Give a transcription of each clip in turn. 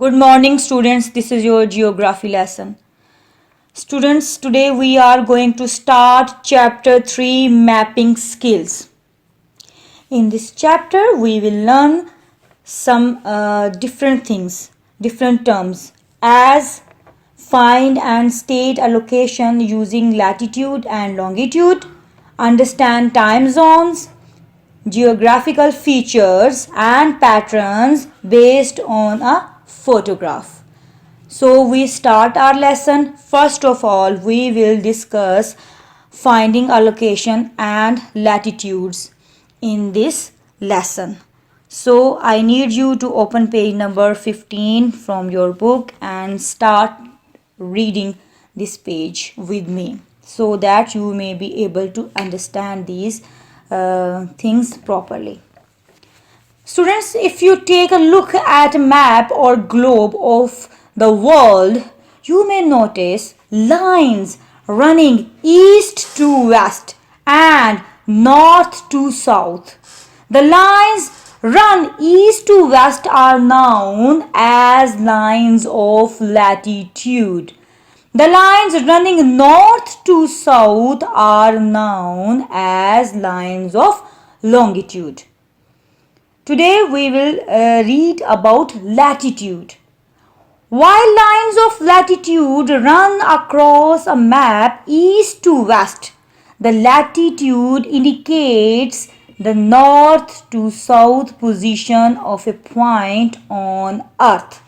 Good morning students, this is your geography lesson. Students, today we are going to start chapter 3 mapping skills. In this chapter we will learn some different things, different terms as find and state a location using latitude and longitude, understand time zones, geographical features and patterns based on a photograph. So we start our lesson. First of all, we will discuss finding a location and latitudes in this lesson. So I need you to open page number 15 from your book and start reading this page with me so that you may be able to understand these things properly. Students, if you take a look at a map or globe of the world, you may notice lines running east to west and north to south. The lines run east to west are known as lines of latitude. The lines running north to south are known as lines of longitude. Today we will read about latitude. While lines of latitude run across a map east to west, the latitude indicates the north to south position of a point on Earth.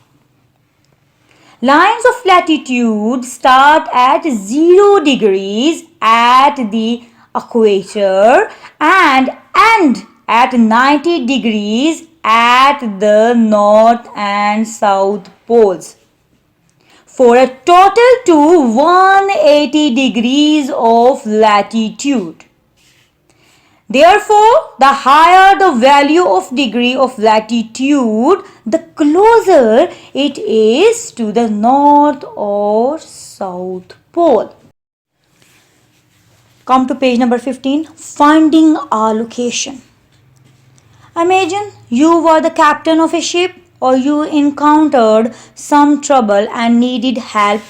Lines of latitude start at 0 degrees at the equator and end at 90 degrees at the north and south poles, for a total to 180 degrees of latitude. Therefore, the higher the value of degree of latitude, the closer it is to the north or south pole. Come to page number 15, finding a location. Imagine you were the captain of a ship or you encountered some trouble and needed help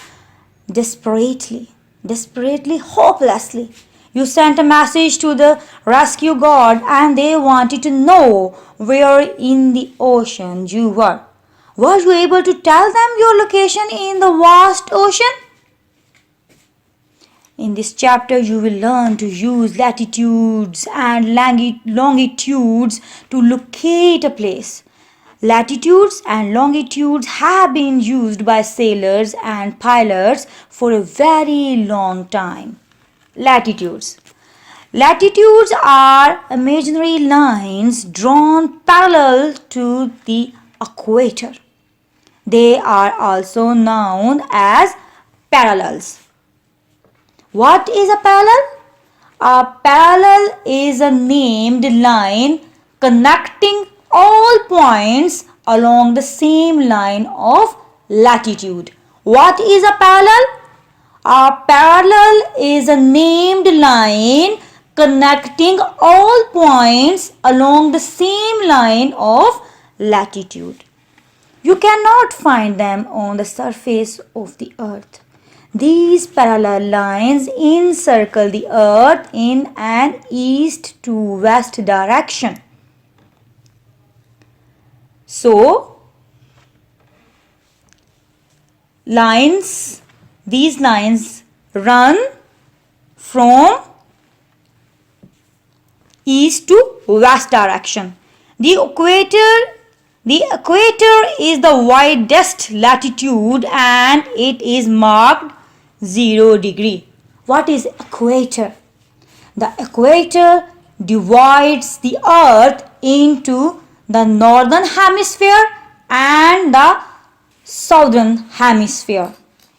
desperately, hopelessly. You sent a message to the rescue guard and they wanted to know where in the ocean you were. Were you able to tell them your location in the vast ocean? In this chapter, you will learn to use latitudes and longitudes to locate a place. Latitudes and longitudes have been used by sailors and pilots for a very long time. Latitudes. Latitudes are imaginary lines drawn parallel to the equator. They are also known as parallels. What is a parallel? A parallel is a named line connecting all points along the same line of latitude. What is a parallel? A parallel is a named line connecting all points along the same line of latitude. You cannot find them on the surface of the earth. These parallel lines encircle the earth in an east to west direction. So, these lines run from east to west direction. The equator is the widest latitude and it is marked 0 degree. What is equator? The equator divides the earth into the northern hemisphere and the southern hemisphere.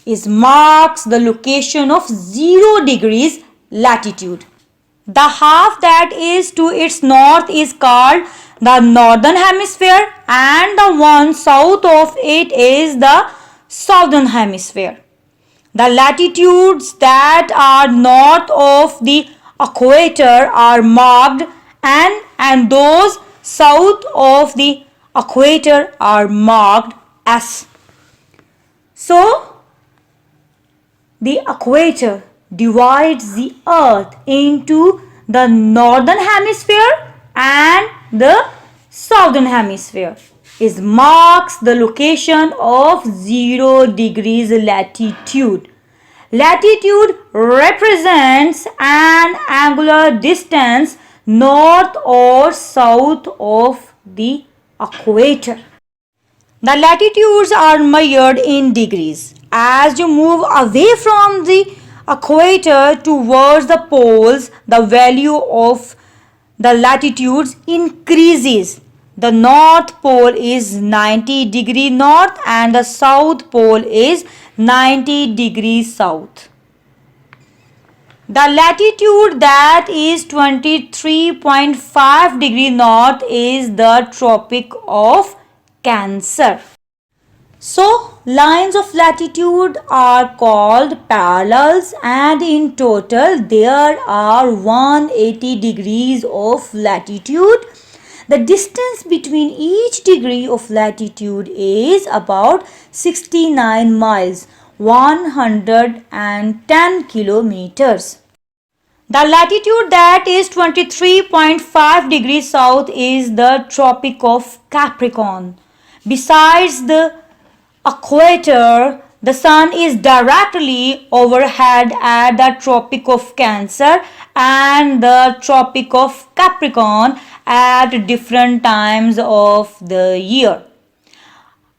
It marks the location of 0 degrees latitude. The half that is to its north is called the northern hemisphere and the one south of it is the southern hemisphere. The latitudes that are north of the equator are marked N and those south of the equator are marked S. So, the equator divides the earth into the northern hemisphere and the southern hemisphere. It marks the location of 0 degrees latitude. Latitude represents an angular distance north or south of the equator. The latitudes are measured in degrees. As you move away from the equator towards the poles, the value of the latitudes increases. The North Pole is 90 degrees north and the South Pole is 90 degrees south. The latitude that is 23.5 degrees north is the Tropic of Cancer. So, lines of latitude are called parallels, and in total there are 180 degrees of latitude. The distance between each degree of latitude is about 69 miles, 110 kilometers. The latitude that is 23.5 degrees south is the Tropic of Capricorn. Besides the equator, the sun is directly overhead at the Tropic of Cancer and the Tropic of Capricorn at different times of the year.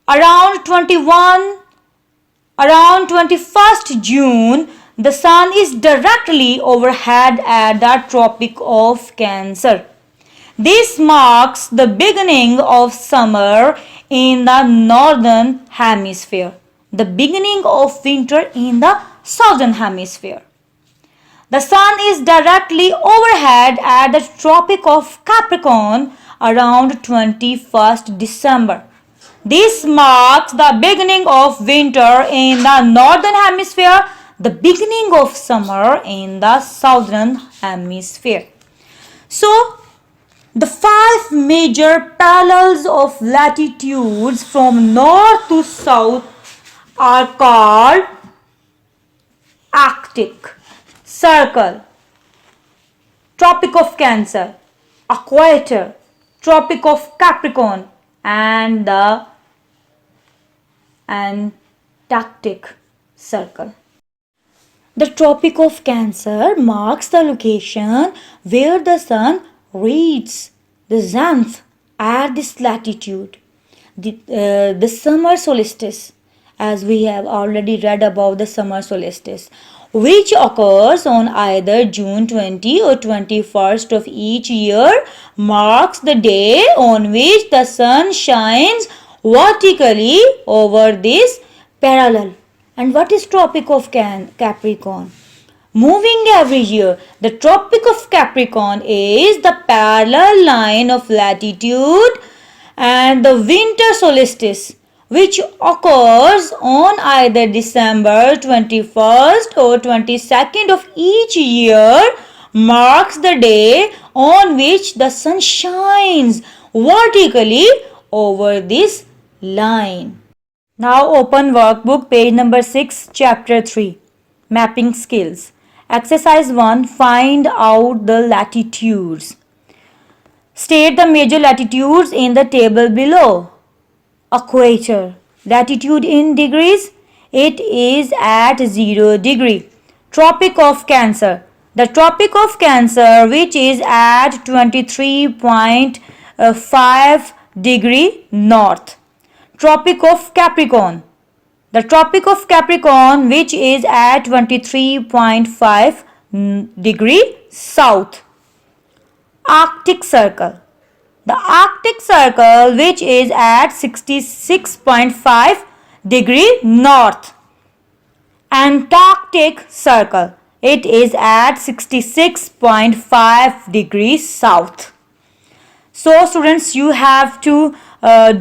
Around 21st June, the sun is directly overhead at the Tropic of Cancer. This marks the beginning of summer in the northern hemisphere, the beginning of winter in the southern hemisphere. The sun is directly overhead at the Tropic of Capricorn around 21st December. This marks the beginning of winter in the northern hemisphere, the beginning of summer in the southern hemisphere. So, the 5 major parallels of latitudes from north to south are called Arctic Circle, Tropic of Cancer, Equator, Tropic of Capricorn, and the Antarctic Circle. The Tropic of Cancer marks the location where the sun reaches the zenith at this latitude. The summer solstice, as we have already read about the summer solstice, which occurs on either June 20 or 21st of each year, marks the day on which the sun shines vertically over this parallel. And what is Tropic of Capricorn? Moving every year, the Tropic of Capricorn is the parallel line of latitude and the winter solstice, which occurs on either December 21st or 22nd of each year, marks the day on which the sun shines vertically over this line. Now open workbook page number 6, chapter 3, mapping skills. Exercise 1, find out the latitudes. State the major latitudes in the table below. Equator, latitude in degrees, it is at 0 degree. Tropic of Cancer, the Tropic of Cancer, which is at 23.5 degree north. Tropic of Capricorn, the Tropic of Capricorn, which is at 23.5 degree south. Arctic Circle, the Arctic Circle, which is at 66.5 degree north. Antarctic Circle, it is at 66.5 degrees south. So students, you have to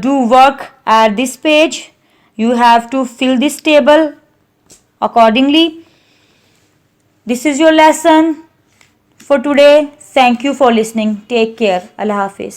do work at this page. You have to fill this table accordingly. This is your lesson for today. Thank you for listening. Take care. Allah Hafiz.